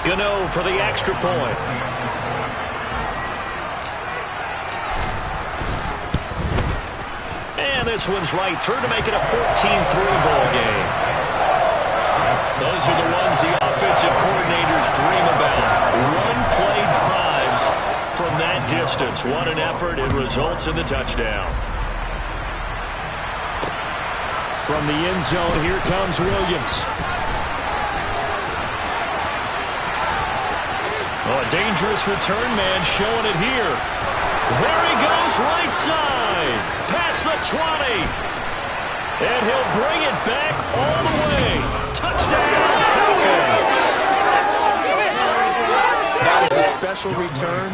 Gano for the extra point. And this one's right through to make it a 14-3 ball game. Those are the ones the offensive coordinators dream about. One-play drives from that distance. What an effort. It results in the touchdown. From the end zone, here comes Williams. Oh, a dangerous return man showing it here. There he goes, right side. Past the 20. And he'll bring it back all the way. Touchdown, Falcons. That was a special return,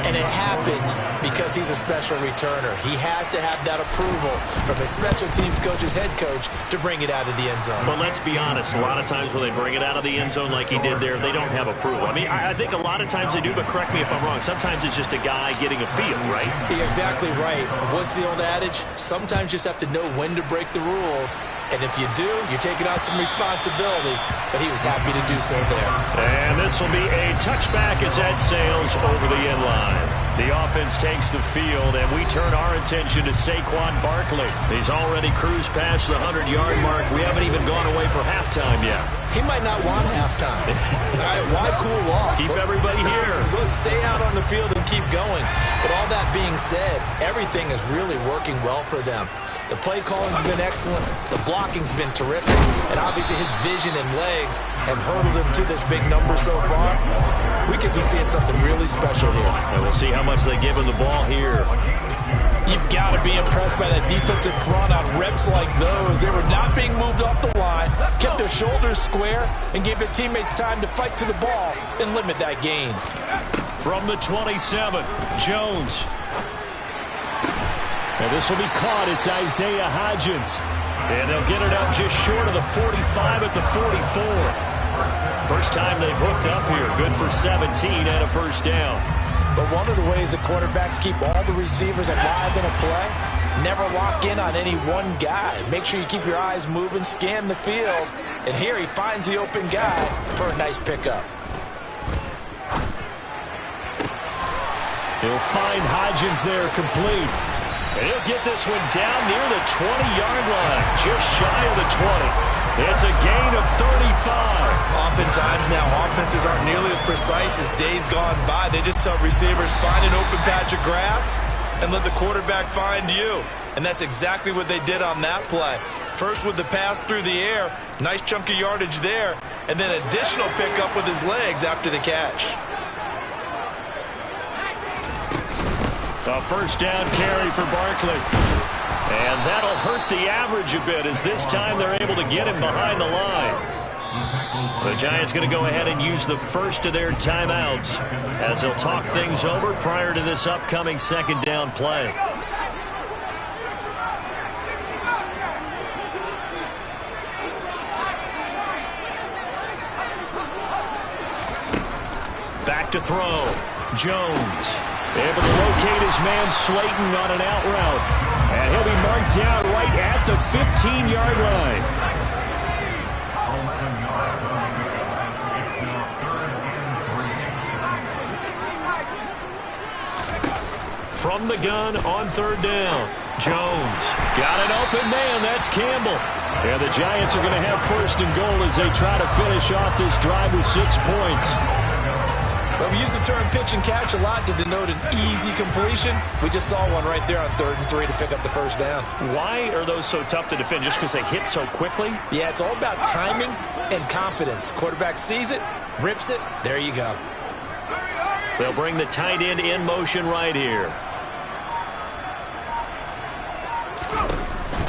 and it happened because he's a special returner. He has to have that approval from his special teams coach's head coach to bring it out of the end zone. But let's be honest, a lot of times when they bring it out of the end zone like he did there, they don't have approval. I mean, I think a lot of times they do, but correct me if I'm wrong. Sometimes it's just a guy getting a feel, right? You're exactly right. What's the old adage? Sometimes you just have to know when to break the rules, and if you do, you're taking on some responsibility, but he was happy to do so there. And this will be a touchback as that sails over the end line. The offense takes the field, and we turn our attention to Saquon Barkley. He's already cruised past the 100-yard mark. We haven't even gone away for halftime yet. He might not want halftime. All right, why cool off? Keep everybody here. Let's stay out on the field and keep going. But all that being said, everything is really working well for them. The play calling's been excellent. The blocking's been terrific. And obviously his vision and legs have hurdled him to this big number so far. We could be seeing something really special here. And we'll see how much they give him the ball here. You've got to be impressed by that defensive front on reps like those. They were not being moved off the line, kept their shoulders square, and gave their teammates time to fight to the ball and limit that gain. From the 27, Jones. And this will be caught. It's Isaiah Hodgins. And they'll get it up just short of the 45 at the 44. First time they've hooked up here. Good for 17 and a first down. But one of the ways the quarterbacks keep all the receivers alive in a play, never lock in on any one guy. Make sure you keep your eyes moving, scan the field. And here he finds the open guy for a nice pickup. He'll find Hodgins there complete. And he'll get this one down near the 20-yard line, just shy of the 20. It's a gain of 35. Oftentimes now, offenses aren't nearly as precise as days gone by. They just tell receivers, find an open patch of grass and let the quarterback find you. And that's exactly what they did on that play. First with the pass through the air, nice chunk of yardage there, and then additional pickup with his legs after the catch. A first down carry for Barkley. And that'll hurt the average a bit as this time they're able to get him behind the line. The Giants going to go ahead and use the first of their timeouts as they'll talk things over prior to this upcoming second down play. Back to throw. Jones. Able to locate his man Slayton on an out route. And he'll be marked down right at the 15-yard line. From the gun on third down. Jones. Got an open man. That's Campbell. And the Giants are going to have first and goal as they try to finish off this drive with 6 points. Well, we use the term pitch and catch a lot to denote an easy completion. We just saw one right there on 3rd and 3 to pick up the first down. Why are those so tough to defend? Just because they hit so quickly? Yeah, it's all about timing and confidence. Quarterback sees it, rips it, there you go. They'll bring the tight end in motion right here.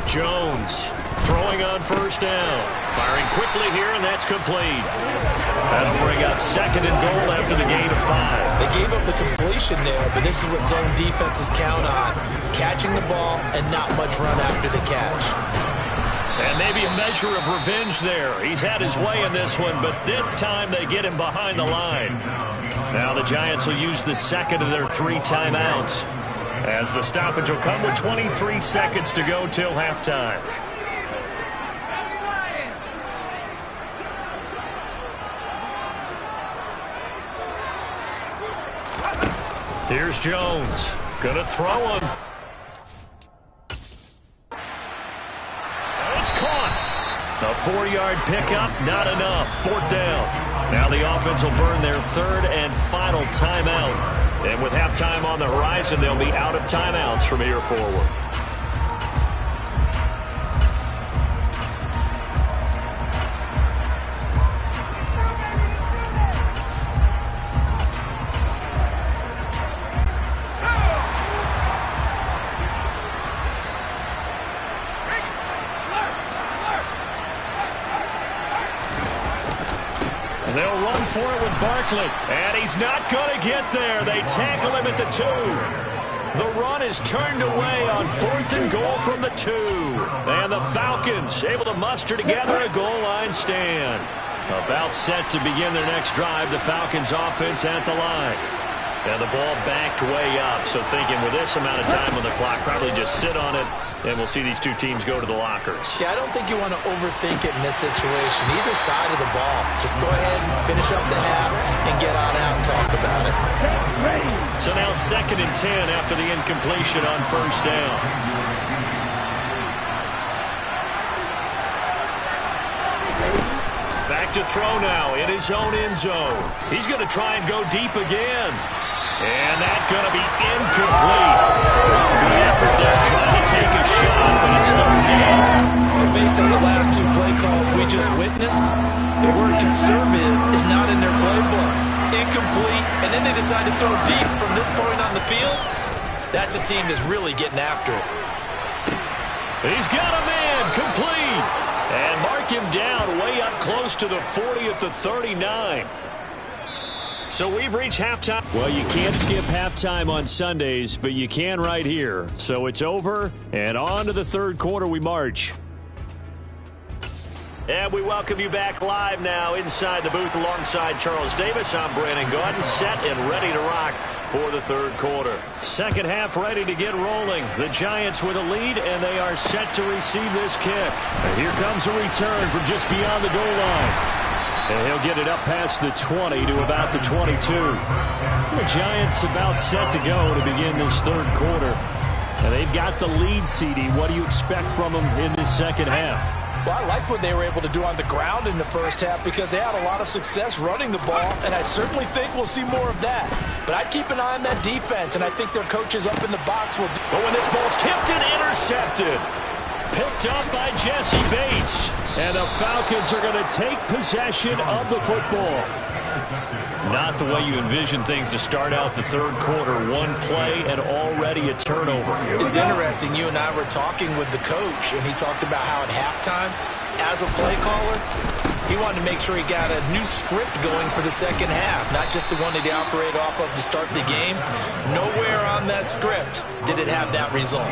Jones throwing on first down. Firing quickly here, and that's complete. That'll bring up second and goal after the gain of 5. They gave up the completion there, but this is what zone defenses count on. Catching the ball and not much run after the catch. And maybe a measure of revenge there. He's had his way in this one, but this time they get him behind the line. Now the Giants will use the second of their 3 timeouts, as the stoppage will come with 23 seconds to go till halftime. Here's Jones. Gonna throw him. It's caught. A 4-yard pickup, not enough. 4th down. Now the offense will burn their 3rd and final timeout. And with halftime on the horizon, they'll be out of timeouts from here forward. They'll run for it with Barkley. And he's not going to get there. They tackle him at the 2. The run is turned away on 4th and goal from the 2. And the Falcons able to muster together a goal line stand. About set to begin their next drive. The Falcons offense at the line. And the ball backed way up. So thinking with this amount of time on the clock, probably just sit on it. And we'll see these two teams go to the lockers. Yeah, I don't think you want to overthink it in this situation. Either side of the ball. Just go ahead and finish up the half and get on out and talk about it. So now 2nd and 10 after the incompletion on 1st down. Back to throw now in his own end zone. He's going to try and go deep again. And that's going to be incomplete. Good effort there trying to take a shot, but it's 3rd down. Based on the last 2 play calls we just witnessed, the word conservative is not in their playbook. Incomplete, and then they decide to throw deep from this point on the field. That's a team that's really getting after it. He's got a man, complete. And mark him down way up close to the 40 at the 39. So we've reached halftime. Well, you can't skip halftime on Sundays, but you can right here. So it's over, and on to the 3rd quarter we march. And we welcome you back live now inside the booth alongside Charles Davis. I'm Brandon Gordon, set and ready to rock for the 3rd quarter. 2nd half ready to get rolling. The Giants with a lead, and they are set to receive this kick. And here comes a return from just beyond the goal line. And he'll get it up past the 20 to about the 22. The Giants about set to go to begin this 3rd quarter. And they've got the lead, CD. What do you expect from them in this 2nd half? Well, I like what they were able to do on the ground in the 1st half because they had a lot of success running the ball, and I certainly think we'll see more of that. But I'd keep an eye on that defense, and I think their coaches up in the box will do. But when this ball's tipped and intercepted, picked up by Jesse Bates. And the Falcons are going to take possession of the football. Not the way you envision things to start out the 3rd quarter. 1 play and already a turnover. It's interesting. You and I were talking with the coach, and he talked about how at halftime, as a play caller, he wanted to make sure he got a new script going for the 2nd half, not just the one that he operated off of to start the game. Nowhere on that script did it have that result.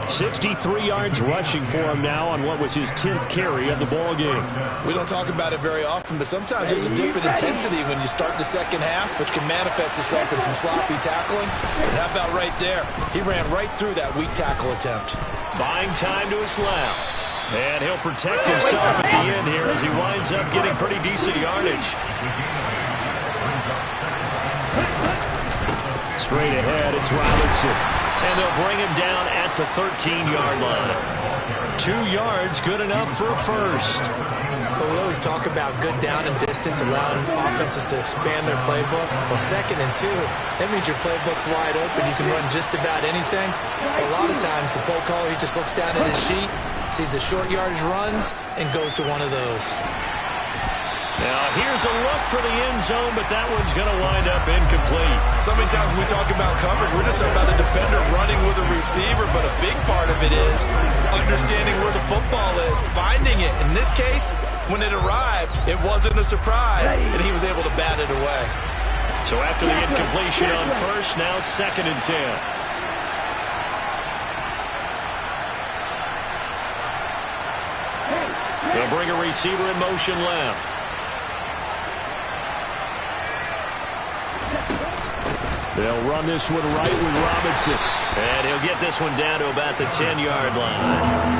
63 yards rushing for him now on what was his 10th carry of the ball game. We don't talk about it very often, but sometimes there's a dip in intensity when you start the 2nd half, which can manifest itself in some sloppy tackling. And how about right there? He ran right through that weak tackle attempt. Buying time to his left. And he'll protect himself at the end here as he winds up getting pretty decent yardage. Straight ahead, it's Robinson. And they'll bring him down at the 13-yard line. 2 yards, good enough for a first. But we always talk about good down and distance, allowing offenses to expand their playbook. Well, 2nd and 2, that means your playbook's wide open. You can run just about anything. A lot of times, the play caller, he just looks down at his sheet, sees the short yardage runs, and goes to one of those. Now, here's a look for the end zone, but that one's going to wind up incomplete. So many times when we talk about coverage, we're just talking about a defender running with a receiver, but a big part of it is understanding where the football is, finding it. In this case, when it arrived, it wasn't a surprise, and he was able to bat it away. So after the incompletion on 1st, now 2nd and 10. They'll bring a receiver in motion left. They'll run this one right with Robinson. And he'll get this one down to about the 10-yard line.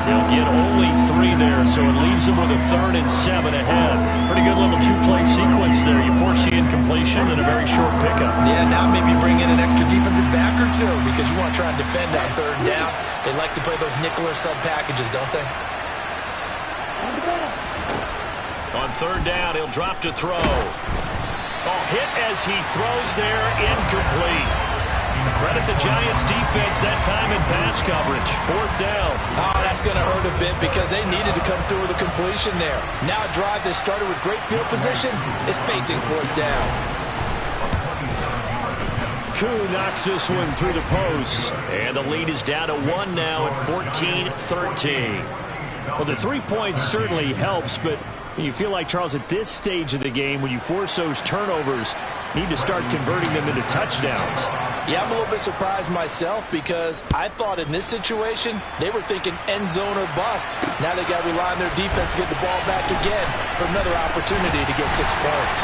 He'll get only 3 there, so it leaves him with a 3rd and 7 ahead. Pretty good little 2-play sequence there. You force the incompletion and a very short pickup. Yeah, now maybe bring in an extra defensive back or two because you want to try and defend on 3rd down. They like to play those nickel or sub packages, don't they? On 3rd down, he'll drop to throw. Oh, hit as he throws there, incomplete. Credit the Giants defense that time in pass coverage. 4th down. Oh, that's going to hurt a bit because they needed to come through with a completion there. Now a drive that started with great field position is facing 4th down. Koo knocks this one through the post. And the lead is down to 1 now at 14-13. Well, the 3 points certainly helps, but you feel like, Charles, at this stage of the game, when you force those turnovers, you need to start converting them into touchdowns. Yeah, I'm a little bit surprised myself because I thought in this situation they were thinking end zone or bust. Now they got to rely on their defense to get the ball back again for another opportunity to get 6 points.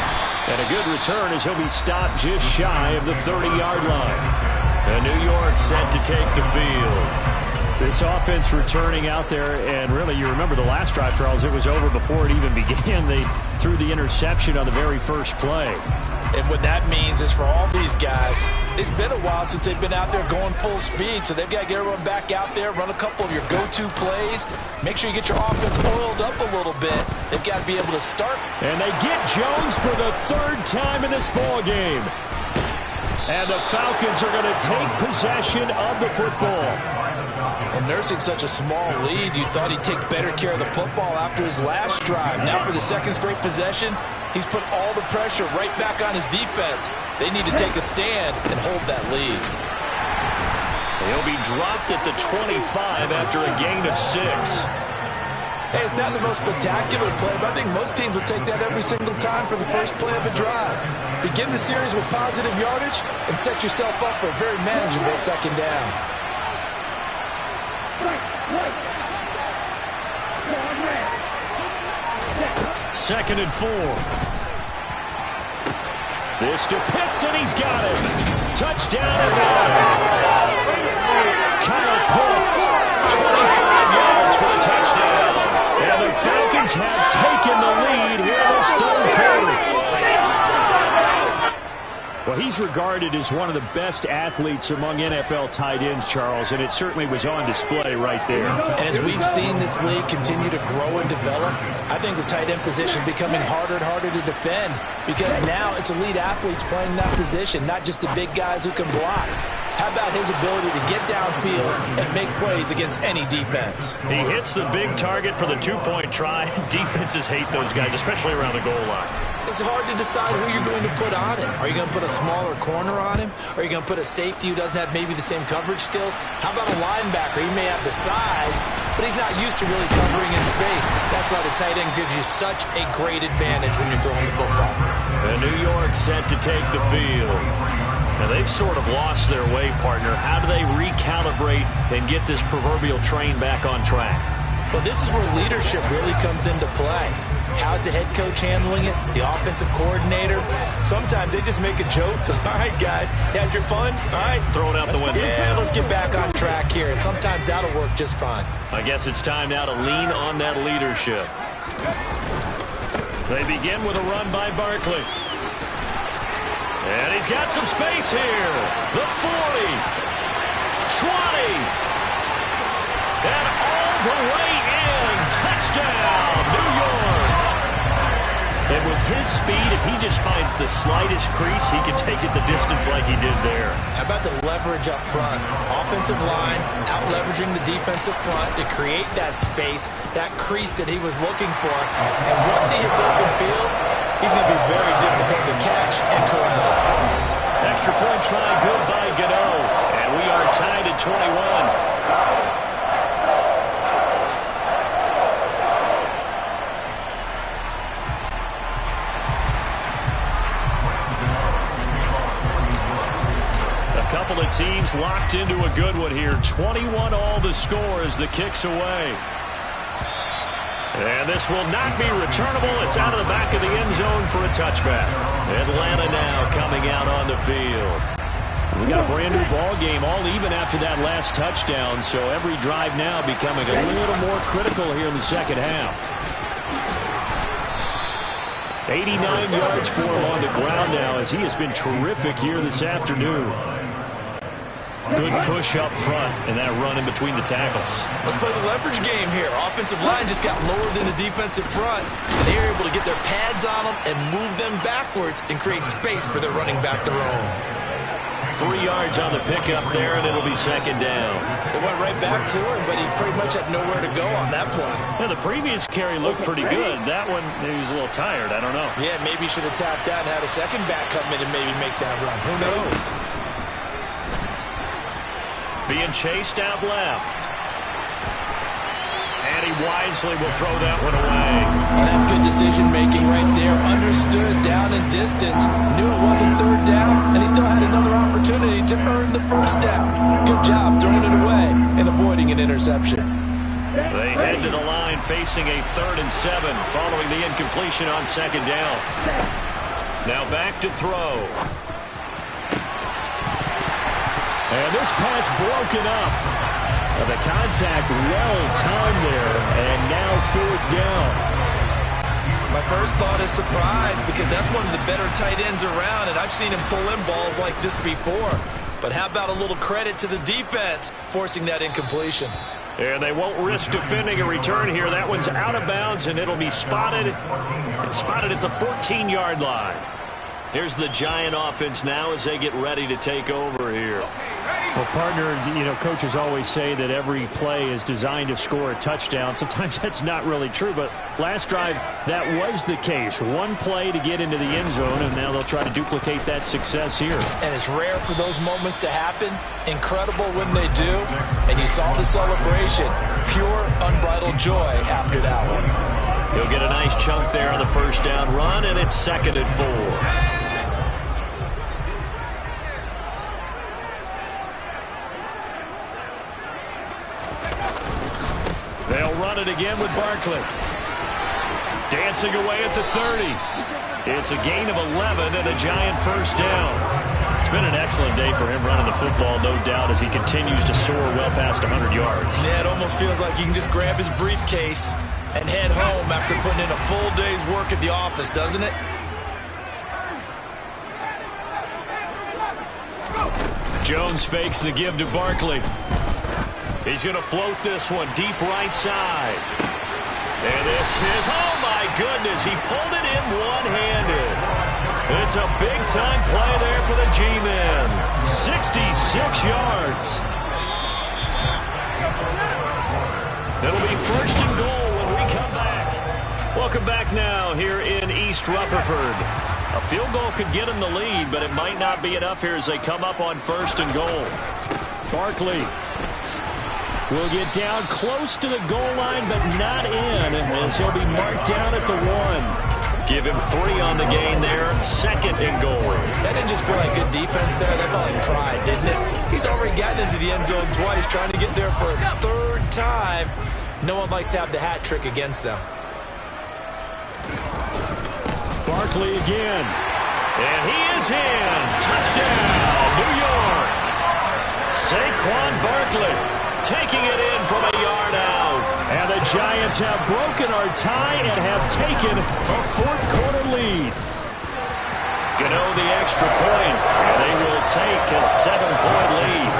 And a good return as he'll be stopped just shy of the 30-yard line. And New York set to take the field. This offense returning out there, and really, you remember the last drive, Charles, it was over before it even began. They threw the interception on the very first play. And what that means is for all these guys, it's been a while since they've been out there going full speed, so they've got to get everyone back out there, run a couple of your go-to plays, make sure you get your offense oiled up a little bit. They've got to be able to start. And they get Jones for the 3rd time in this ball game. And the Falcons are going to take possession of the football. Well, nursing such a small lead, you thought he'd take better care of the football after his last drive. Now for the 2nd straight possession, he's put all the pressure right back on his defense. They need to take a stand and hold that lead. He'll be dropped at the 25 after a gain of 6. Hey, it's not the most spectacular play, but I think most teams will take that every single time for the first play of a drive. Begin the series with positive yardage and set yourself up for a very manageable 2nd down. 2nd and 4. This to Pitts, and he's got him. Touchdown. Kyle Pitts, 25 yards for a touchdown. And the Falcons have taken the lead here in this 3rd quarter. Well, he's regarded as one of the best athletes among NFL tight ends, Charles, and it certainly was on display right there. And as we've seen this league continue to grow and develop, I think the tight end position is becoming harder and harder to defend because now it's elite athletes playing that position, not just the big guys who can block. How about his ability to get downfield and make plays against any defense? He hits the big target for the 2-point try. Defenses hate those guys, especially around the goal line. It's hard to decide who you're going to put on him. Are you going to put a smaller corner on him? Or are you going to put a safety who doesn't have maybe the same coverage skills? How about a linebacker? He may have the size, but he's not used to really covering in space. That's why the tight end gives you such a great advantage when you're throwing the football. And New York set to take the field. Now, they've sort of lost their way, partner. How do they recalibrate and get this proverbial train back on track? Well, this is where leadership really comes into play. How's the head coach handling it? The offensive coordinator? Sometimes they just make a joke. All right, guys, had your fun? All right. Throw it out the window. Yeah, let's get back on track here. And sometimes that'll work just fine. I guess it's time now to lean on that leadership. They begin with a run by Barkley. And he's got some space here. The 40. 20. And all the way in. Touchdown, New York. And with his speed, if he just finds the slightest crease, he can take it the distance like he did there. How about the leverage up front? Offensive line out-leveraging the defensive front to create that space, that crease that he was looking for. And once he hits open field, he's going to be very difficult to catch and corral. Extra point try good by Gano. And we are tied at 21. Couple of teams locked into a good one here. 21 all the score as the kick's away. And this will not be returnable. It's out of the back of the end zone for a touchback. Atlanta now coming out on the field. We got a brand new ball game, all even after that last touchdown, so every drive now becoming a little more critical here in the second half. 89 yards for him on the ground now as he has been terrific here this afternoon. Good push up front and that run in between the tackles. Let's play the leverage game here. Offensive line just got lower than the defensive front. They are able to get their pads on them and move them backwards and create space for their running back to roam. 3 yards on the pickup there, and it'll be second down. They went right back to him, but he pretty much had nowhere to go on that play. Yeah, the previous carry looked pretty good. That one, maybe he was a little tired. I don't know. Yeah, maybe he should have tapped out and had a second back come in and maybe make that run. Who knows? Being chased out left. And he wisely will throw that one away. Well, that's good decision-making right there. Understood down and distance. Knew it wasn't third down, and he still had another opportunity to earn the first down. Good job throwing it away and avoiding an interception. They head to the line facing a 3rd and 7 following the incompletion on second down. Now back to throw. And this pass broken up. The contact well-timed there, and now 4th down. My first thought is surprise because that's one of the better tight ends around, and I've seen him pull in balls like this before. But how about a little credit to the defense forcing that incompletion? And they won't risk defending a return here. That one's out of bounds, and it'll be spotted at the 14-yard line. Here's the Giant offense now as they get ready to take over here. Well, partner, coaches always say that every play is designed to score a touchdown. Sometimes that's not really true, but last drive, that was the case. One play to get into the end zone, and now they'll try to duplicate that success here. And it's rare for those moments to happen. Incredible when they do. And you saw the celebration. Pure, unbridled joy after that one. He'll get a nice chunk there on the first down run, and it's 2nd and 4. They'll run it again with Barkley. Dancing away at the 30. It's a gain of 11 and a Giant first down. It's been an excellent day for him running the football, no doubt, as he continues to soar well past 100 yards. Yeah, it almost feels like he can just grab his briefcase and head home after putting in a full day's work at the office, doesn't it? Jones fakes the give to Barkley. He's going to float this one deep right side. And this is, oh my goodness, he pulled it in one-handed. It's a big-time play there for the G-Men. 66 yards. It'll be 1st and goal when we come back. Welcome back now here in East Rutherford. A field goal could get him the lead, but it might not be enough here as they come up on 1st and goal. Barkley will get down close to the goal line, but not in, as he'll be marked down at the 1. Give him 3 on the gain there, 2nd and goal. That didn't just feel like good defense there. That felt like pride, didn't it? He's already gotten into the end zone twice, trying to get there for a 3rd time. No one likes to have the hat trick against them. Barkley again. And he is in. Touchdown, New York. Saquon Barkley taking it in from a yard out. And the Giants have broken our tie and have taken a 4th quarter lead. Gano the extra point, and they will take a 7-point lead.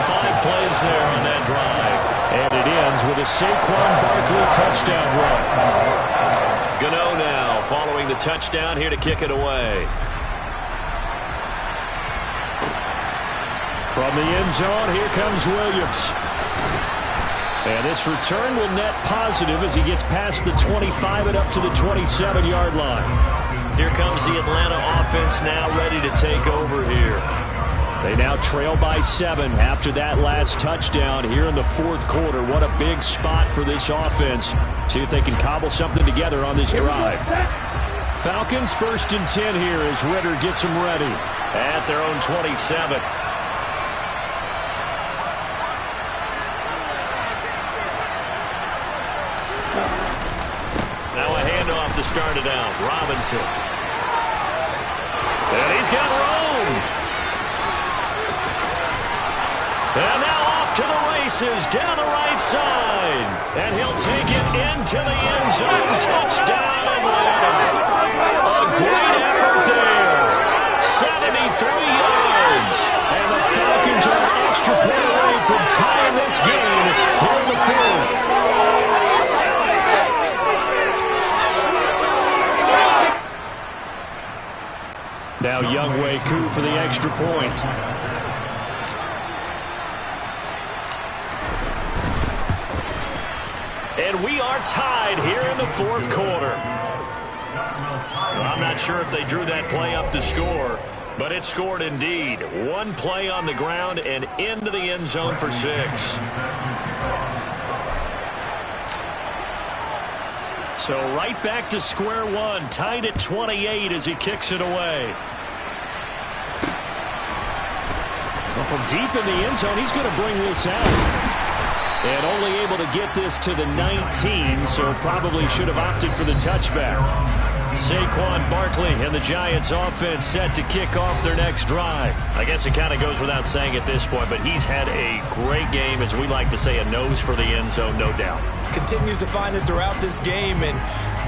5 plays there on that drive. And it ends with a Saquon Barkley touchdown run. Gano now following the touchdown here to kick it away. From the end zone, here comes Williams. And this return will net positive as he gets past the 25 and up to the 27-yard line. Here comes the Atlanta offense now ready to take over here. They now trail by 7 after that last touchdown here in the 4th quarter. What a big spot for this offense. See if they can cobble something together on this drive. Falcons 1st and 10 here as Ritter gets them ready. At their own 27. Now a handoff to start it out. Robinson. And he's got room. races down the right side. And he'll take it into the end zone. Touchdown, Atlanta. A great effort there. 73 yards. And the Falcons are an extra point away from tying this game here in the fourth. Now Younghoe Koo for the extra point. And we are tied here in the fourth quarter. Well, I'm not sure if they drew that play up to score, but it scored indeed. One play on the ground and into the end zone for 6. So right back to square one, tied at 28 as he kicks it away. Well, from deep in the end zone, he's going to bring this out. And only able to get this to the 19, so probably should have opted for the touchback. Saquon Barkley and the Giants offense set to kick off their next drive. I guess it kind of goes without saying at this point, but he's had a great game, as we like to say, a nose for the end zone, no doubt. Continues to find it throughout this game, and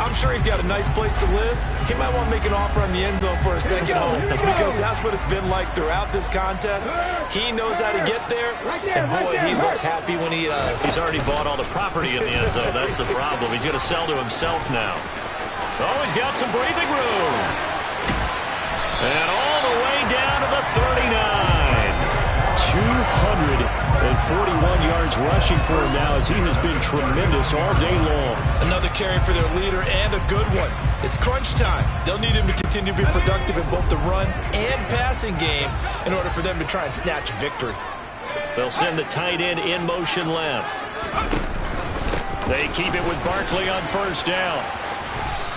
I'm sure he's got a nice place to live. He might want to make an offer on the end zone for a second home, because that's what it's been like throughout this contest. He knows how to get there, and boy, he looks happy when he does. He's already bought all the property in the end zone. That's the problem. He's going to sell to himself now. Oh, he's got some breathing room. And all the way down to the 39. 241 yards rushing for him now, as he has been tremendous all day long. Another carry for their leader, and a good one. It's crunch time. They'll need him to continue to be productive in both the run and passing game in order for them to try and snatch a victory. They'll send the tight end in motion left. They keep it with Barkley on first down.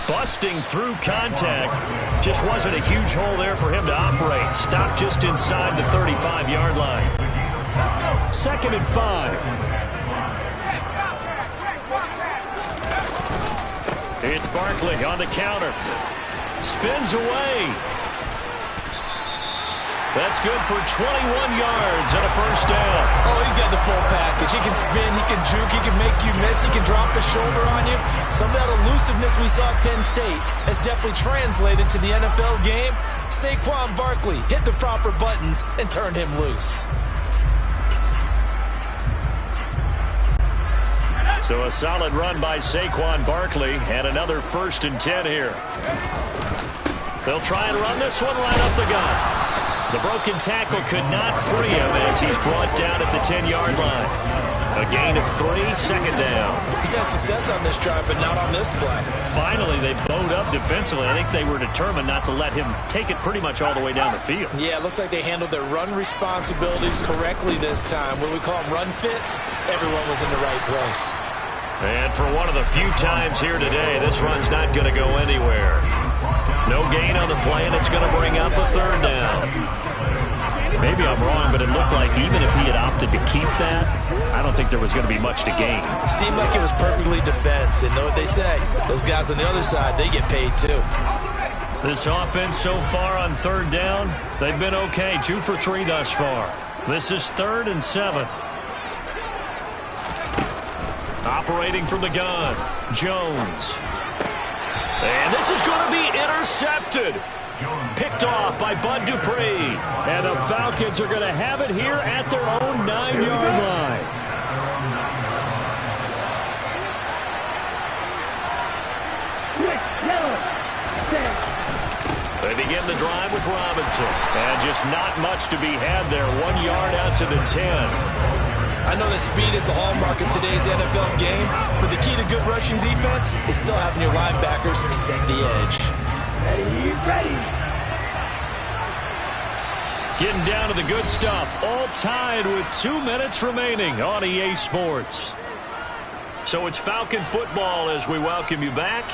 Busting through contact. Just wasn't a huge hole there for him to operate. Stopped just inside the 35-yard line. 2nd and 5. It's Barkley on the counter. Spins away. That's good for 21 yards and a first down. Oh, he's got the full package. He can spin, he can juke, he can make you miss, he can drop his shoulder on you. Some of that elusiveness we saw at Penn State has definitely translated to the NFL game. Saquon Barkley hit the proper buttons and turned him loose. So a solid run by Saquon Barkley, and another 1st and 10 here. They'll try and run this one right up the gut. The broken tackle could not free him as he's brought down at the 10-yard line. A gain of 3, 2nd down. He's had success on this drive, but not on this play. Finally, they bowed up defensively. I think they were determined not to let him take it pretty much all the way down the field. Yeah, it looks like they handled their run responsibilities correctly this time. When we call them run fits, everyone was in the right place. And for one of the few times here today, this run's not going to go anywhere. No gain on the play, and it's going to bring up a 3rd down. Maybe I'm wrong, but it looked like even if he had opted to keep that, I don't think there was going to be much to gain. Seemed like it was perfectly defense, and know what they say. Those guys on the other side, they get paid too. This offense so far on 3rd down, they've been okay. 2 for 3 thus far. This is 3rd and 7. Operating from the gun, Jones. And this is going to be intercepted. Picked off by Bud Dupree. And the Falcons are going to have it here at their own 9-yard line. They begin the drive with Robinson. And just not much to be had there. 1 yard out to the 10. I know that speed is the hallmark of today's NFL game, but the key to good rushing defense is still having your linebackers set the edge. Ready. Getting down to the good stuff. All tied with 2 minutes remaining on EA Sports. So it's Falcon football as we welcome you back.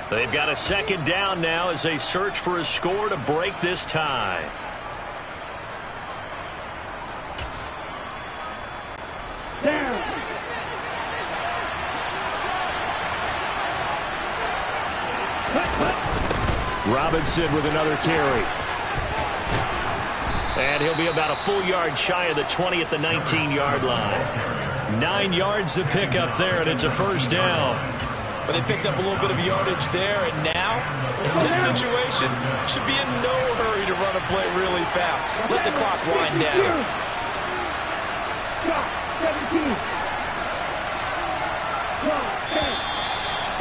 They've got a 2nd down now as they search for a score to break this tie. Down. Robinson with another carry. And he'll be about a full yard shy of the 20 at the 19-yard line. 9 yards to pick up there, and it's a first down. But they picked up a little bit of yardage there, and now, in this situation, should be in no hurry to run a play really fast. Let the clock wind down.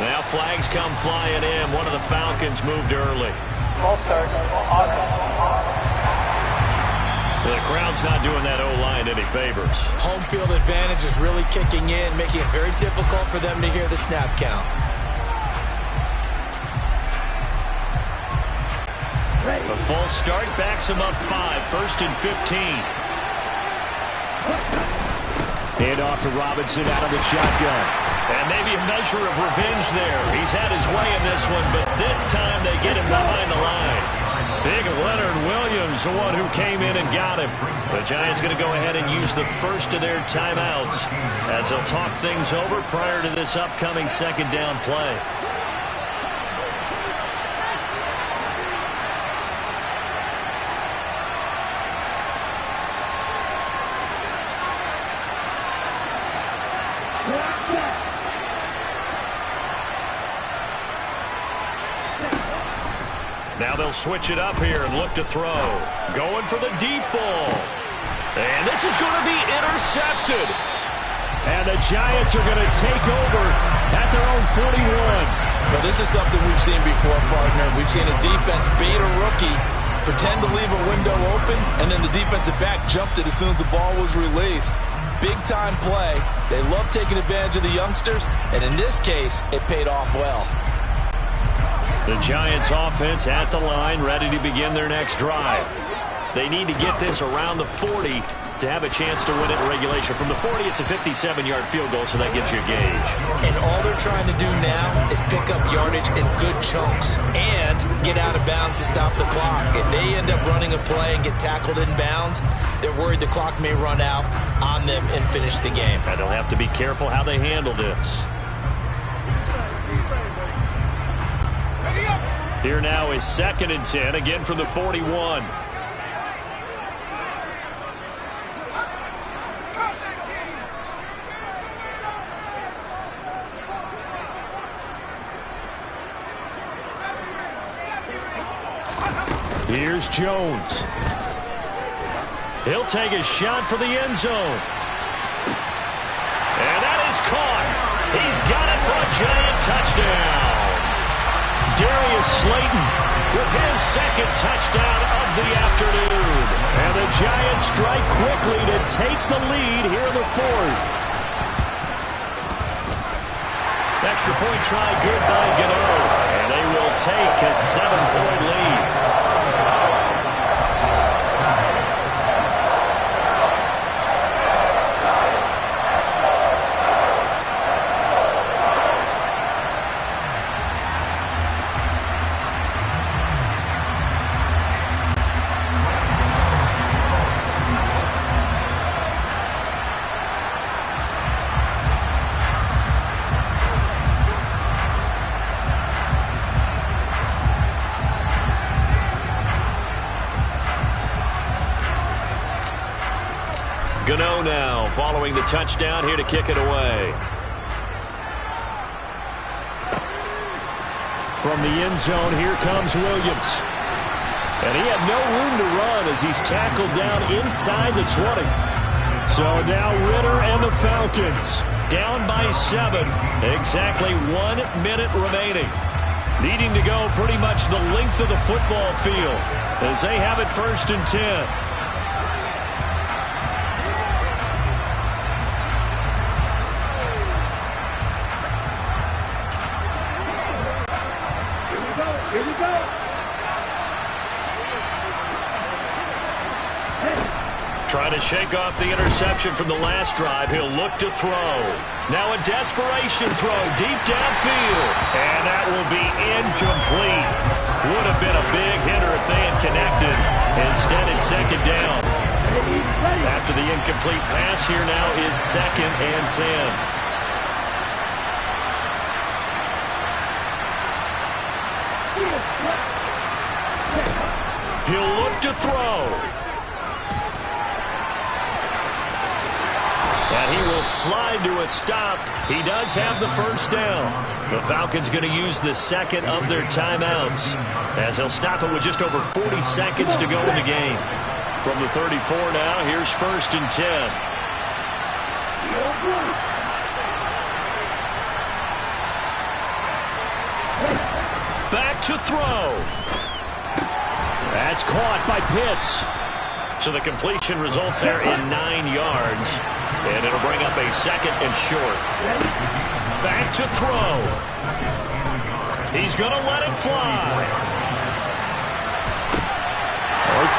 Now flags come flying in. One of the Falcons moved early. The crowd's not doing that O-line any favors. Home field advantage is really kicking in, making it very difficult for them to hear the snap count. A false start backs him up 5. First and 15. Hand off to Robinson out of the shotgun. And maybe a measure of revenge there. He's had his way in this one, but this time they get him behind the line. Big Leonard Williams, the one who came in and got him. The Giants going to go ahead and use the first of their timeouts as they'll talk things over prior to this upcoming second down play. Now they'll switch it up here and look to throw. Going for the deep ball. And this is going to be intercepted. And the Giants are going to take over at their own 41. Well, this is something we've seen before, partner. We've seen a defense bait a rookie, pretend to leave a window open, and then the defensive back jumped it as soon as the ball was released. Big-time play. They love taking advantage of the youngsters, and in this case, it paid off well. The Giants offense at the line, ready to begin their next drive. They need to get this around the 40 to have a chance to win it in regulation. From the 40, it's a 57-yard field goal, so that gives you a gauge. And all they're trying to do now is pick up yardage in good chunks and get out of bounds to stop the clock. If they end up running a play and get tackled in bounds, they're worried the clock may run out on them and finish the game. And they'll have to be careful how they handle this. Here now is 2nd and 10, again from the 41. Here's Jones. He'll take a shot for the end zone. And that is caught. He's got it for a Giant touchdown. Darius Slayton with his 2nd touchdown of the afternoon. And the Giants strike quickly to take the lead here in the 4th. Extra point try good by Gano. And they will take a 7-point lead. Gano now following the touchdown here to kick it away. From the end zone, here comes Williams. And he had no room to run as he's tackled down inside the 20. So now Ritter and the Falcons down by 7. Exactly 1 minute remaining. Needing to go pretty much the length of the football field as they have it 1st and 10. Here we go. Trying to shake off the interception from the last drive. He'll look to throw. Now a desperation throw deep downfield. And that will be incomplete. Would have been a big hitter if they had connected. Instead, it's 2nd down. After the incomplete pass, here now is 2nd and 10. He'll look to throw. And he will will slide to a stop. He does have the first down. The Falcons going to use the second of their timeouts as they'll stop it with just over 40 seconds to go in the game. From the 34 now, here's 1st and 10. Back to throw. That's caught by Pitts. So the completion results there in 9 yards. And it'll bring up a 2nd and short. Back to throw. He's going to let it fly.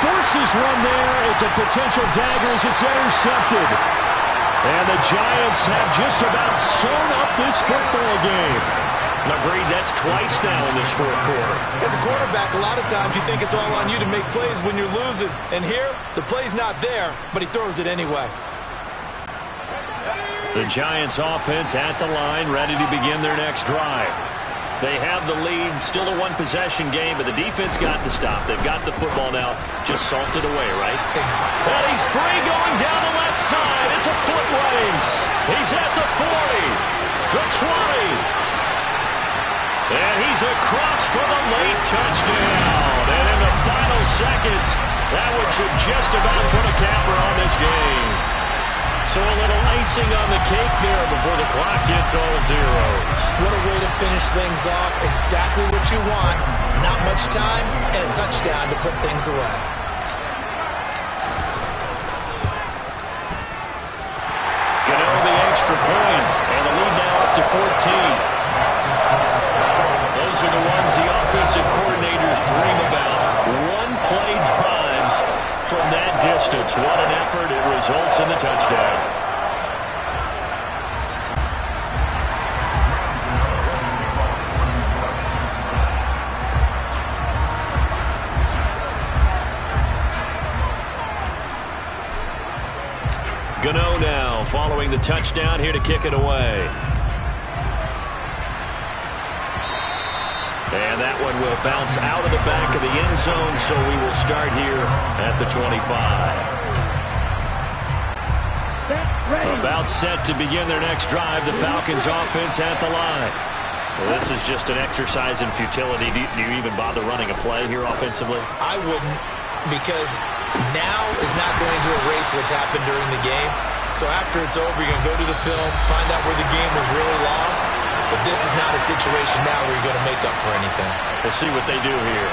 Forces one there. It's a potential dagger as it's intercepted. And the Giants have just about sewn up this football game. Agreed, that's twice now in this 4th quarter. As a quarterback, a lot of times you think it's all on you to make plays when you're losing. And here, the play's not there, but he throws it anyway. The Giants offense at the line, ready to begin their next drive. They have the lead, still a one-possession game, but the defense got to stop. They've got the football now, just salted away, right? And he's free going down the left side. It's a foot race. He's at the 40, the 20. And he's across for the late touchdown. And in the final seconds, that one should just about put a capper on this game. So a little icing on the cake there before the clock hits all zeros. What a way to finish things off. Exactly what you want. Not much time and a touchdown to put things away. Gano the extra point, and the lead now up to 14. Those are the ones the offensive coordinators dream about. One-play drives from that distance. What an effort. It results in the touchdown. Gano now following the touchdown here to kick it away. And that one will bounce out of the back of the end zone, so we will start here at the 25. About set to begin their next drive, the Falcons offense at the line. Well, this is just an exercise in futility. Do you even bother running a play here offensively? I wouldn't, because now is not going to erase what's happened during the game. So after it's over, you're going to go to the film, find out where the game was really lost. But this is not a situation now where you're going to make up for anything. We'll see what they do here.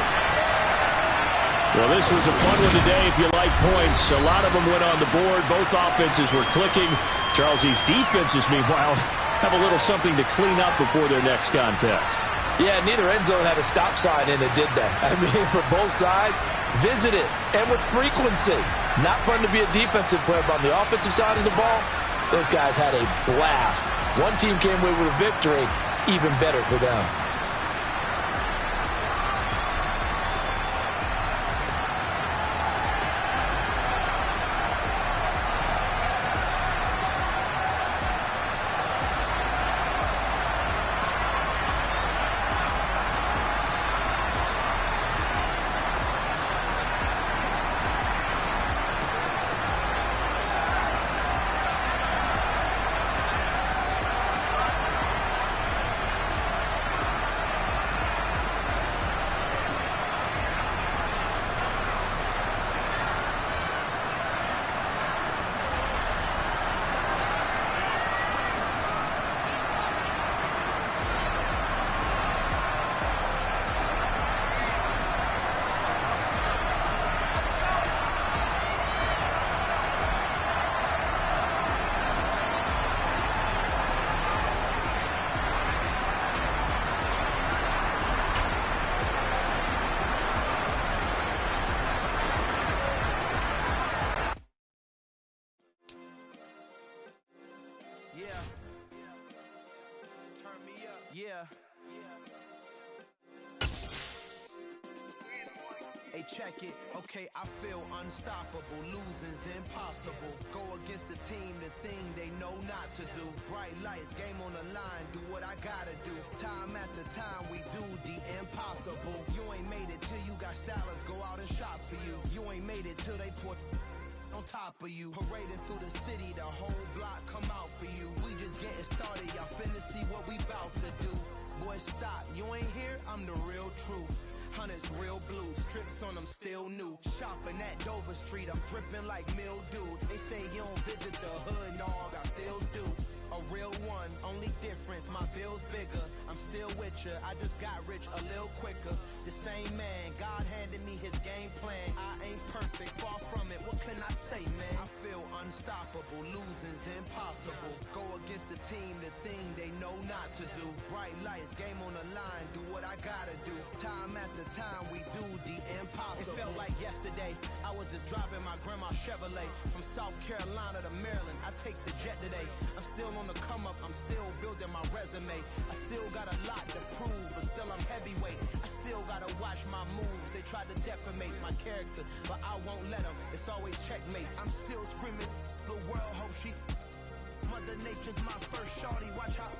Well, this was a fun one today if you like points. A lot of them went on the board. Both offenses were clicking. Charles's defenses, meanwhile, have a little something to clean up before their next contest. Yeah, neither end zone had a stop sign in it, did they? I mean, for both sides, visit it, and with frequency. Not fun to be a defensive player, but on the offensive side of the ball, those guys had a blast. One team came away with a victory, even better for them. Hey, check it. Okay, I feel unstoppable. Losing's impossible. Go against the team, the thing they know not to do. Bright lights, game on the line. Do what I gotta do. Time after time, we do the impossible. You ain't made it till you got stylers. Go out and shop for you. You ain't made it till they put on top of you. Parading through the city, the whole block come out for you. We just getting started, y'all finna see what we bout to do. Boy, stop, you ain't here, I'm the real truth. Hunters, real blues, trips on them still new. Shopping at Dover Street, I'm dripping like mildew. They say you don't visit the hood, dog, I still do. A real one, only difference, my bill's bigger. I'm still with ya, I just got rich a little quicker. The same man, God handed me his game plan. I ain't perfect, far from it, what can I say, man? I feel unstoppable, losing's impossible. Go against the team, the thing they know not to do. Bright lights, game on the line, do what I gotta do. Time after time, we do the impossible. It felt like yesterday, I was just driving my grandma's Chevrolet. From South Carolina to Maryland, I take the jet today. I'm still on the come up, I'm still building my resume. I still got a lot to prove, but still I'm heavyweight. I still gotta watch my moves. They tried to defamate my character, but I won't let them. It's always checkmate. I'm still screaming, the world hope she. Mother Nature's my first shorty, watch how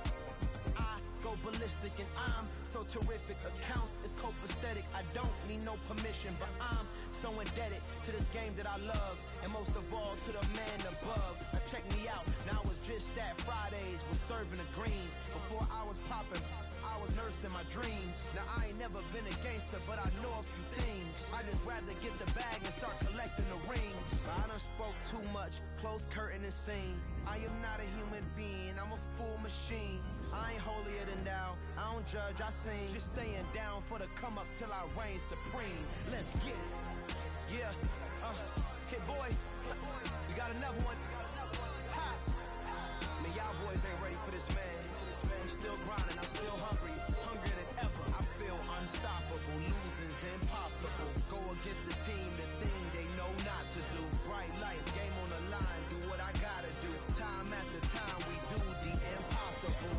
I go ballistic and I'm so terrific. Accounts is copacetic, I don't need no permission, but I'm so indebted to this game that I love, and most of all to the man above. Now check me out, now it's just that Fridays was serving the greens. Before I was popping, I was nursing my dreams. Now I ain't never been a gangster, but I know a few things. I just rather get the bag and start collecting the rings. But I done spoke too much, close curtain and scene. I am not a human being, I'm a full machine. I ain't holier than thou, I don't judge, I sing. Just staying down for the come up till I reign supreme. Let's get it. Yeah, hit boy, we got another one. Ha! Man, y'all boys ain't ready for this, man. I'm still grinding, I'm still hungry, hungrier than ever. I feel unstoppable, losing's impossible. Go against the team, the thing they know not to do. Bright lights, game on the line, do what I gotta do. Time after time, we do the impossible.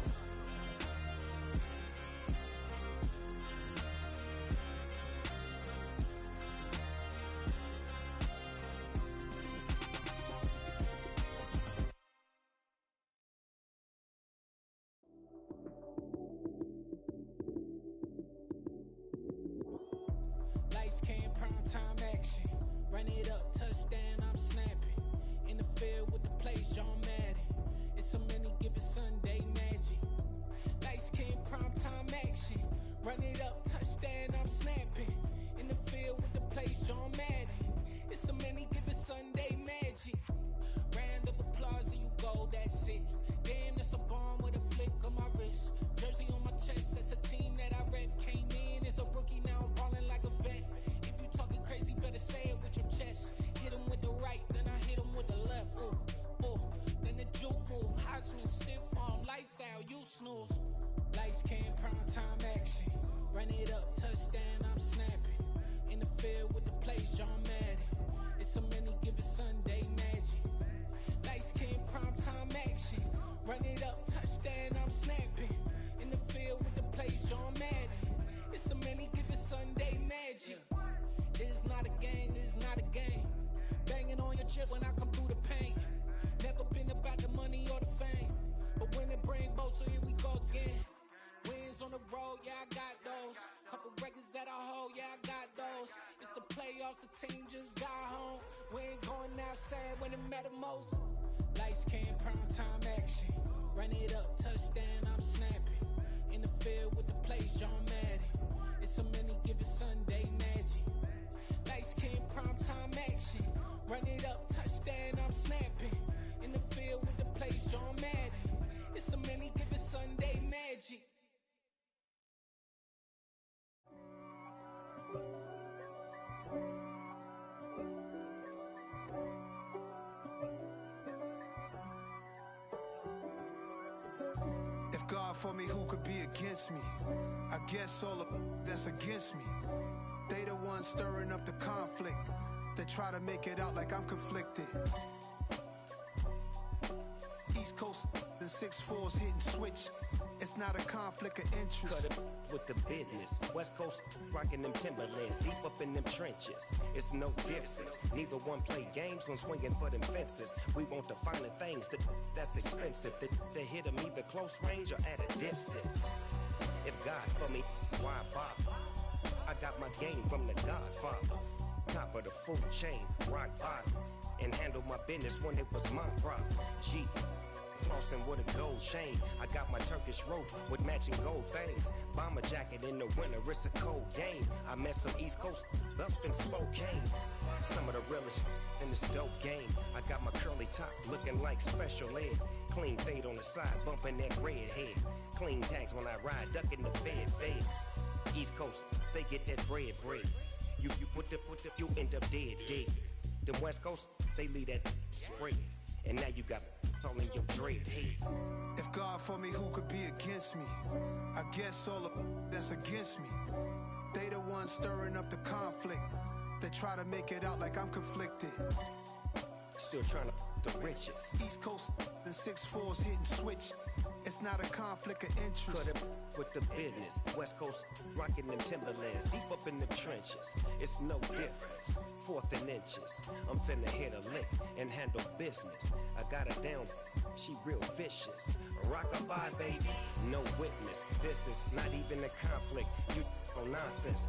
For me, who could be against me? I guess all of that's against me. They the ones stirring up the conflict. They try to make it out like I'm conflicted. East Coast and 6'4's hitting switch. It's not a conflict of interest. Cut it with the business. West Coast rocking them Timberlands, deep up in them trenches. It's no difference. Neither one play games when swinging for them fences. We want the finer things that's expensive. That hit them either close range or at a distance. If God for me, why bother? I got my game from the Godfather. Top of the food chain, rock bottom. and handle my business when it was my prop. G. Flossing with a gold chain. I got my Turkish rope with matching gold things. Bomber jacket in the winter, it's a cold game. I met some East Coast up in Spokane. Some of the realest in this dope game. I got my curly top looking like special ed. Clean fade on the side, bumping that red head. Clean tags when I ride, ducking the feds. East Coast, they get that bread. You put the, you end up dead. Them West Coast, they leave that spread. And now you got calling your dread head. If God for me, who could be against me? I guess all the that's against me. They the ones stirring up the conflict. They try to make it out like I'm conflicted. Still trying to the riches. East Coast and 6'4s hitting switch. It's not a conflict of interest. Cut it with the business. West Coast rocking them Timberlands. Deep up in the trenches. It's no difference. 4th and inches. I'm finna hit a lick and handle business. I got her down. She real vicious. Rock-a-bye, baby. No witness. This is not even a conflict. You on nonsense.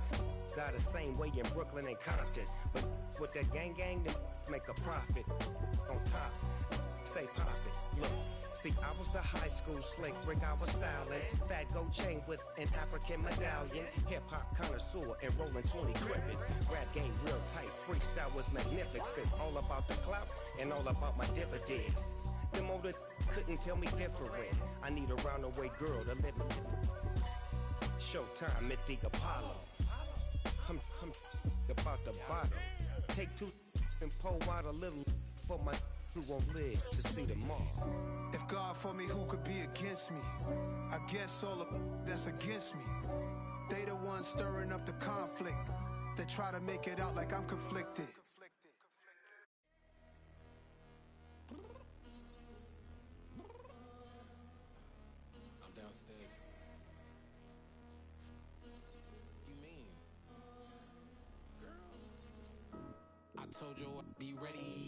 Got the same way in Brooklyn and Compton. But with that gang, then make a profit. On top, stay poppin'. Look. See, I was the high school slick Rick, I was styling. Fat gold chain with an African medallion. Hip-hop connoisseur and rolling 20 crippin'. Rap game real tight, freestyle was magnificent. All about the clout and all about my dividends. Them older couldn't tell me different. I need a roundaway girl to live in. Showtime at the Apollo. I'm about the bottle. Take 2 and pour out a little for my who won't live to see tomorrow. If God for me, who could be against me? I guess all the that's against me. They the ones stirring up the conflict. They try to make it out like I'm conflicted. I'm downstairs. You mean? Girl, I told you I'd be ready.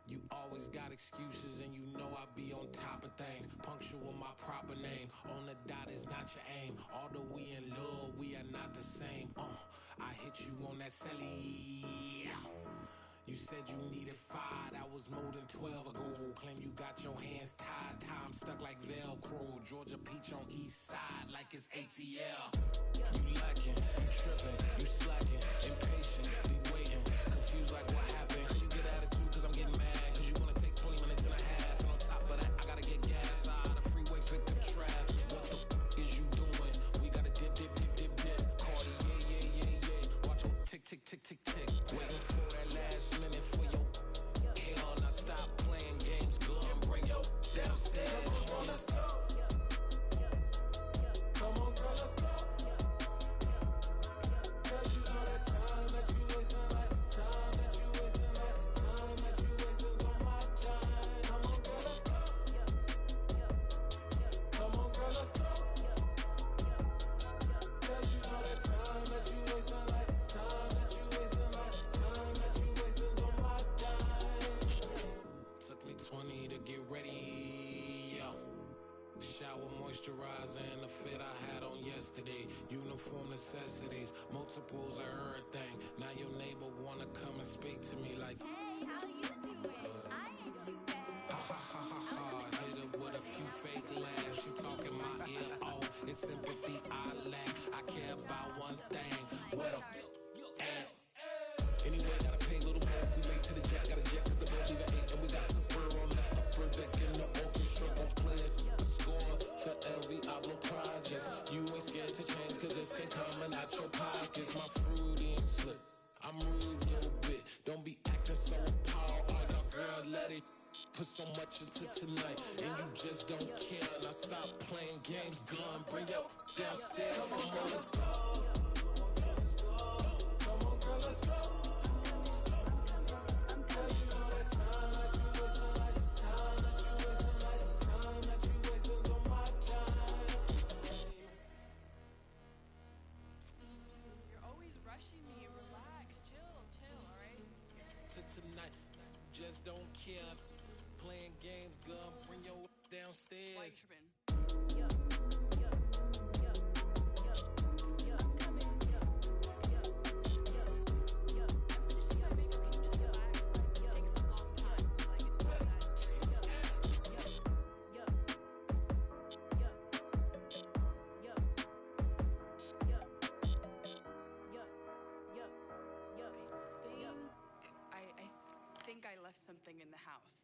You always got excuses and you know I be on top of things. Punctual my proper name. On the dot is not your aim. Although we in love, we are not the same. I hit you on that celly. You said you needed 5, that was more than 12 ago. Claim you got your hands tied, time stuck like Velcro. Georgia Peach on east side like it's ATL. You lacking, you tripping, you slacking, impatient, be waiting, confused like what happened. How you get attitude cause I'm getting mad, cause you wanna take 20 minutes and a half. And on top of that, I gotta get gas out of the freeway, pick up traffic. What the is you doing? We gotta dip. Cardi, yeah. Watch your tick. Waiting for that last minute for your hell. Now stop playing games, go and bring your downstairs. Come on, let's go. Come on, girl, let's go. Cause you know that time that you wasting, like time that you wasting, like time that you wasting's on my time. Come on, girl, let's go. Come on, girl, let's go. Cause you know that time that you wasting, like time that you wasting, like time that you wasting's on my time. Took me 20 to get ready, yo. Shower, moisturizer, and the fit I had on yesterday. Uniform necessities, multiples of everything. Now your neighbor wanna come and speak to me like, hey, how you doing? I ain't too bad. ha. Hit her with a few fake laughs. She talking my ear off. It's sympathy I lack. I care about one thing. What a at. Anyway, gotta pay a little more. If we late to the jet, got a jet cause the boat leave at 8. And we got some fur on the upper deck in the orchestra. Gon' play a score for every album project. You ain't scared to change cause it's ain't coming out your pockets. My fruity and slip. I'm rude a little bit. Don't be acting so appalled. All y'all girl, let it put so much into tonight. And you just don't care. Now stop playing games, gun. Bring your downstairs. Come on, girl, let's go. Come on, girl, let's go. Rushing me, relax, chill, alright? To tonight, just don't care. Playing games, gun, bring your downstairs. Why you tripping? I'm coming. I'm finishing my makeup, can you just relax? in the house.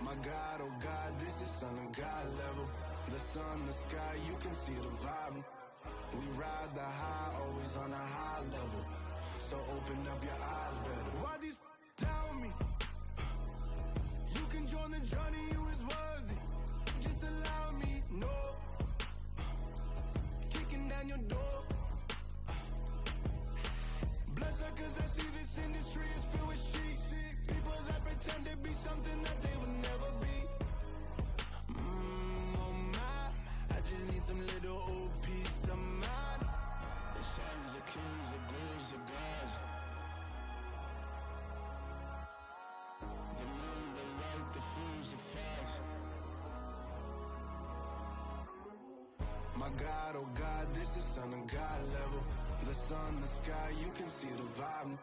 My God, oh God, this is son of God level. The sun, the sky, you can see the vibe. We ride the high, always on a high level. So open up your eyes better. Why these tell me? You can join the journey, you is worthy. Just allow me, no. Kicking down your door. Bloodsuckers, I see this industry is filled with sheep. People that pretend to be something that they will never be. Oh my, I just need some little old peace of mind. The sons of kings, the ghouls, the gods. The moon, the light, the fools, the facts. My God, oh God, this is son of God level. The sun, the sky, you can see the vibe.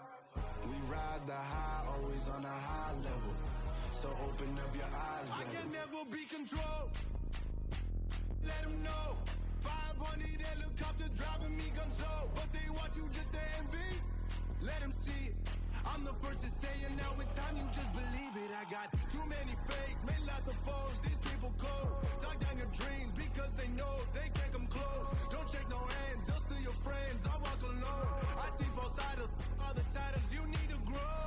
We ride the high, always on a high level. So open up your eyes, baby. I can never be controlled. Let them know. 500 helicopters driving me gunso. But they want you just to envy. Let them see it. I'm the first to say it, now it's time you just believe it. I got too many fakes, made lots of foes. These people cold. Talk down your dreams because they know they can't come close. Don't shake no hands, they'll steal your friends. I walk alone. I see false idols, other titles. You need to grow.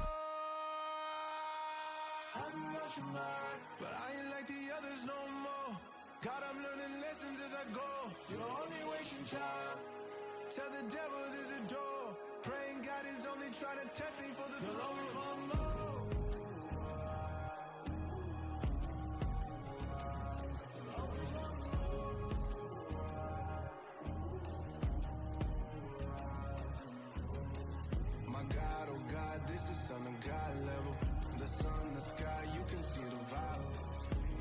I've been watching mine, but I ain't like the others no more. God, I'm learning lessons as I go. You're only wasting time. Tell the devil there's a door. Praying God is only trying to test me for the throne. My God, oh God, this is son of God level. The sun, the sky, you can see the vibe.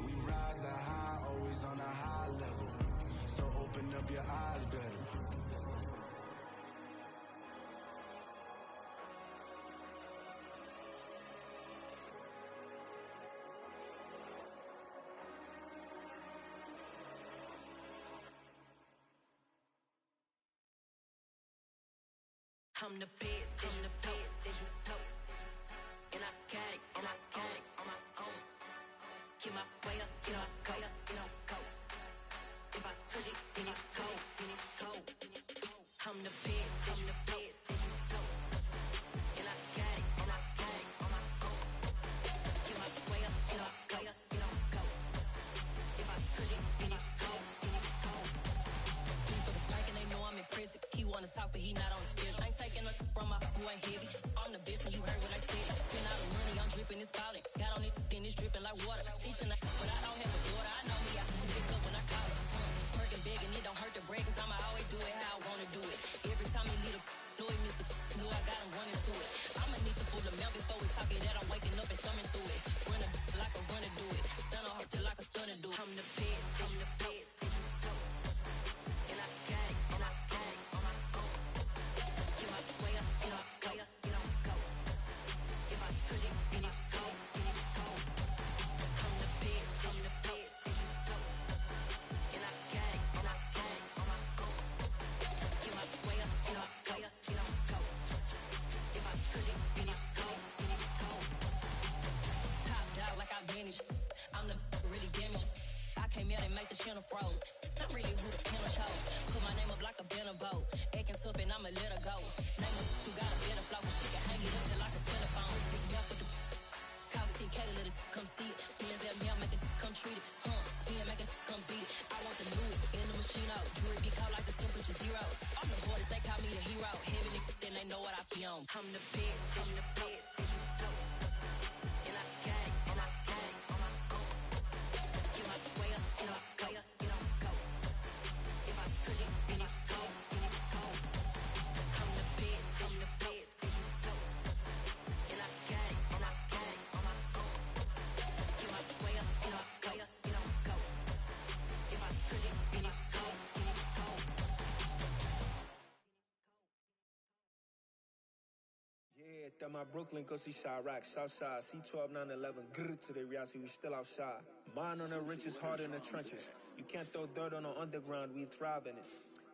We ride the high, always on a high level. So open up your eyes better. I'm the best, I'm the best, as you know. And I got it, and I got it on my own. Get my way up, get on go, get on go. If I touch it, then it's cold, then it's cold. I'm the best, I'm the best, as you know. And I got it, and I got it on my own. Get my way up, get on go, get on go. If I touch it, then it's cold, then it's cold. He for the blank and they know I'm impressive. He wanna talk, but he not on the schedule. I ain't taking nothing from my boy heavy. I'm the best and you heard what I said. Spend all the money, I'm dripping, it's falling. Got on it, then it's dripping like water. Teaching but I don't have a daughter. I know me, I can pick up when I call it. Working big and it don't hurt to break, cause I'ma always do it how I wanna do it. Every time he lead a know it, Mr. Know I got him running to it. I'ma need the full amount before we talk it that I'm waking up and thumbing through it. Run a like a runner do it. Stun on her till like a stunner do it. I'm the best, I'm the best, as you know. And I got it, and I got it on my own. Get my way up, get on go, get on go. If I touch it, then it's cold, then it's cold. I'm the best, I'm the best, as you know. And I got it, and I got it on my own. Get my way up, get on go, get on go. If I touch it, then it's cold, then it's cold. Top dog like I manage. I'm the really damaged. I came out and make the channel froze. I'm really who the panel chose. Put my name up like a banner boat. Acting tough and I'ma let her go. Name her who got a better flow. She can hang it up just like a telephone. Stick me up with the cost 10K to let it come see it. Hands at me, I make it come treat it. Spin, make it come beat it. I want the new in the machine out. Jewelry be called like the temperature zero. I'm the hardest, they call me the hero. Heaven, then they know what I be on. I'm the best, I'm the best, as you know. And I got it, and I got it on my own. Get my way up, get on go, get on go. If I touch it, then it's cold, then it's cold. I'm the best, I'm the best, as you know. And I got it, and I got it on my own. Get my way up, get on go, get on go. If I touch it, then it's cold, then it's cold. Nick, that my Brooklyn, go see Chirac, Southside, C12, 911, grrr to the Riasi, we still outside. Mine on the riches, hard in the trenches. You can't throw dirt on the underground, we thrive in it.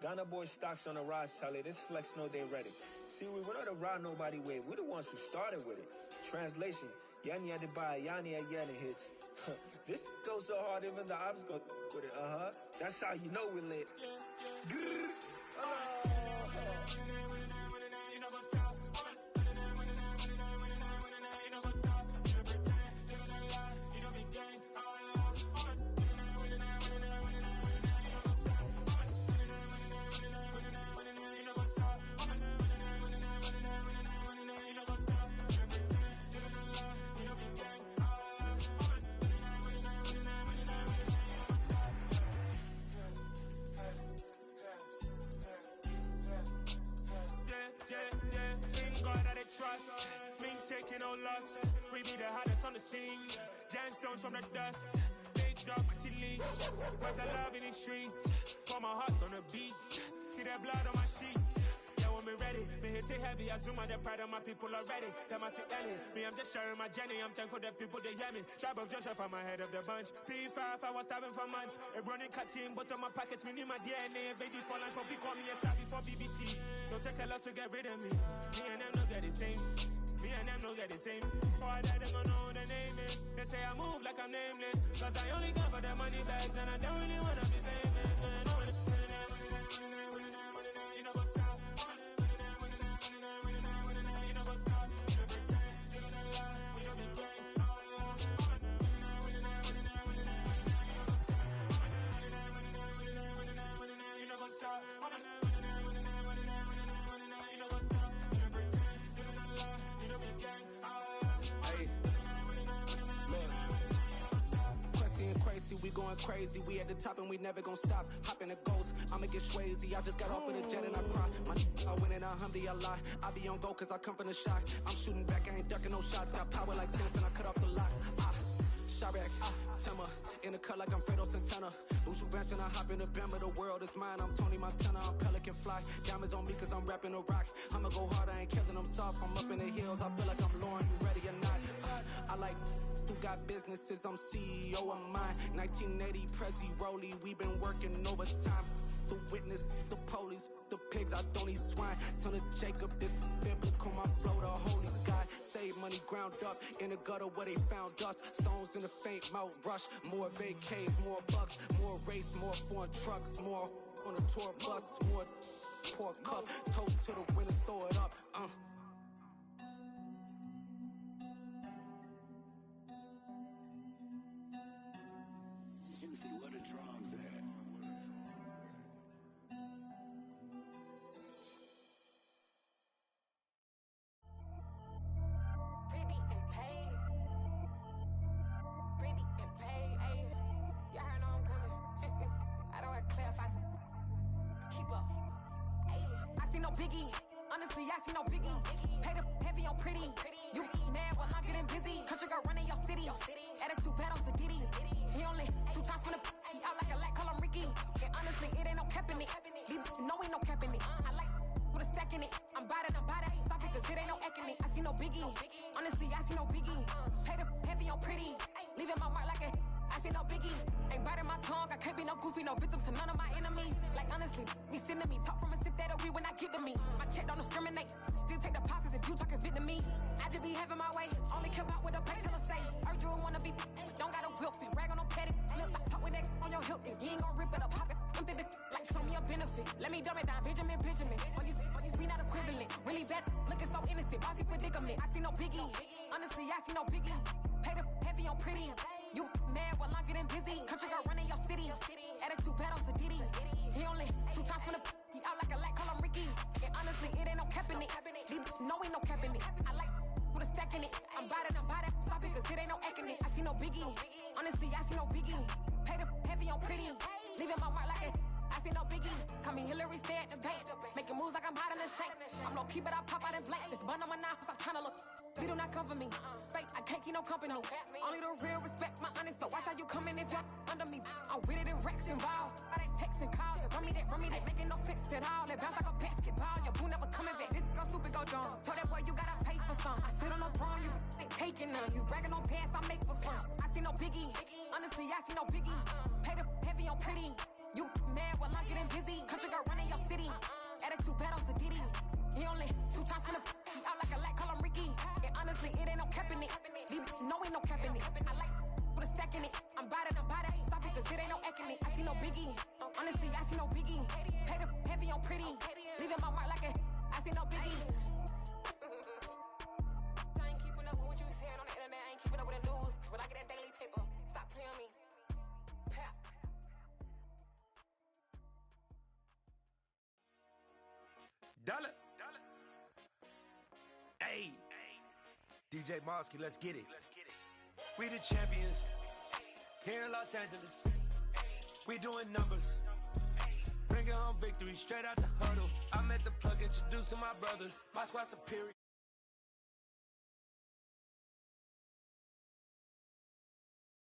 Ghana boys stocks on the rise, Charlie, this flex know they ready. See, we not to ride nobody wave, we the ones who started with it. Translation, Yanni had to buy, Yanni had Yanni hits. This goes so hard, even the ops go with it, That's how you know we lit. Grrr. Trust, me taking no loss. We be the hottest on the scene. Gemstones from the dust. Big dog, pretty leash. Where's the love in the streets? Pour my heart on the beat. See that blood on my sheets. Yeah, when we ready, me hit it heavy. I zoom out the pride of my people already. Them I see Ellie. Me, I'm just sharing my journey. I'm thankful that people they hear me. Tribe of Joseph, I'm ahead of the bunch. P5, I was starving for months. A running cutscene, but on my pockets, me need my DNA. Baby for lunch, but we call me a star before BBC. Don't take a lot to get rid of me. Me and them don't get the same. Me and them don't get the same. Boy, that them don't know who the name is. They say I move like I'm nameless. Cause I only come for the money bags and I don't really wanna be famous. Man, you know go stop. You know go stop. You pretend, you gonna lie. We don't be gang. You know go stop. We going crazy, we at the top and we never gonna stop. Hop in the ghost, I'ma get swayzy. I just got off with a jet and I cry. My I win in a Humvee, I lie. I be on go cause I come from the shot. I'm shooting back, I ain't ducking no shots. Got power like Samson, I cut off the locks. Chirac, Timmer, in the cut like I'm Fredo Santana. Buju Banton, I hop in the Bama, the world is mine. I'm Tony Montana, I'm Pelican Fly. Diamonds on me cause I'm rapping a rock. I'ma go hard, I ain't killing them soft. I'm up in the hills, I feel like I'm Lauren, you ready or not? I like who got businesses, I'm CEO of mine. 1980 Prezi Rolly, we been working overtime. The witness, the police, the pigs, I don't eat swine. Son of Jacob, this biblical, my flow, the holy God. Save money ground up in the gutter where they found us. Stones in the faint mouth rush. More vacays, more bucks, more race, more foreign trucks, more on a tour bus, more pour cup. Toast to the winners, throw it up. Juicy, where the drums at? Pretty and paid. Pretty and paid, ayy. Y'all heard know I'm coming. I don't want to clarify. Keep up. Ayy. I see no biggie. Honestly, I see no biggie. Pay the heavy on pretty. You mad, well, I'm getting busy. Country girl running your city. Attitude bad on Diddy. He only 2 times from the he out like a lack, call him Ricky. And honestly, it ain't no cap in it. These no ain't no cap in it. I like with a stack in it. I'm bad. Stop it, cause it ain't no acting it. I see no biggie. Honestly, I see no biggie. Pay the heavy on pretty. Leaving my mark like a I see no biggie. Ain't biting my tongue. I can't be no goofy, no victim to none of my enemies. Like honestly, be sending me talk from a stick that'll be when I get to me. My check don't discriminate. Still take deposits if you talking Vietnamese. I just be having my way. Only come out with a pay till I say. Urge you wanna be. Don't gotta whip it. Rag on them petty. Flips. I talk with that on your hip. If you ain't gon' rip it up, pop it. Empty the like show me a benefit. Let me dumb it down, Benjamin. When you we not equivalent. Really bad, looking so innocent. Bossy predicament. I see no biggie. Honestly, I see no biggie. Pay the heavy on pretty. You mad while I'm getting busy. Country girl running your city. Attitude bad on Diddy. He only 2 times from the he out like a lack, call him Ricky. And honestly, it ain't no cap in it. These no ain't no cap in it. I like with a stack in it. I'm bad. Stop it, cause it ain't no acting it. I see no biggie. Honestly, I see no biggie. Pay the heavy on pretty. Leaving my mark like it. I see no biggie. Call me Hillary, stay at the bank. Making moves like I'm hot in the shank. I'm low key, but I pop out in blank. This bun on my knife, stop trying to look. They do not come for me. Fake, I can't keep no company. Only the real respect my honest. So watch how you coming if you're under me. I'm with it and Rex involved. All they text and calls and run me that making no sense at all. They bounce like a basketball. Your boo never coming back. This go stupid, go dumb. Told that boy you gotta pay for some. I sit on no throne, you ain't taking none. You bragging on past, I make for fun. I see no biggie. Honestly, I see no biggie. Pay the heavy on pretty. You mad while I'm getting busy. Country girl running your city. Attitude bad on Sadiddy. He only 2 times finna he out like a light, call him Ricky. And honestly, it ain't no cap in it. These no ain't no cap in it. I like with a stack in it. I'm bad at stop it, cause it ain't no acting it. I see no biggie. Honestly, I see no biggie. Pay the heavy on pretty. Leaving my mark like a I see no biggie. I ain't keeping up with what you saying on the internet. I ain't keeping up with the news. When I get that daily paper, stop playing me. Pap. Dollar. Hey. DJ Mosky, let's get it. We the champions. Here in Los Angeles. We doing numbers. Bringing home victory straight out the huddle. I met the plug, introduced to my brother. My squad superior.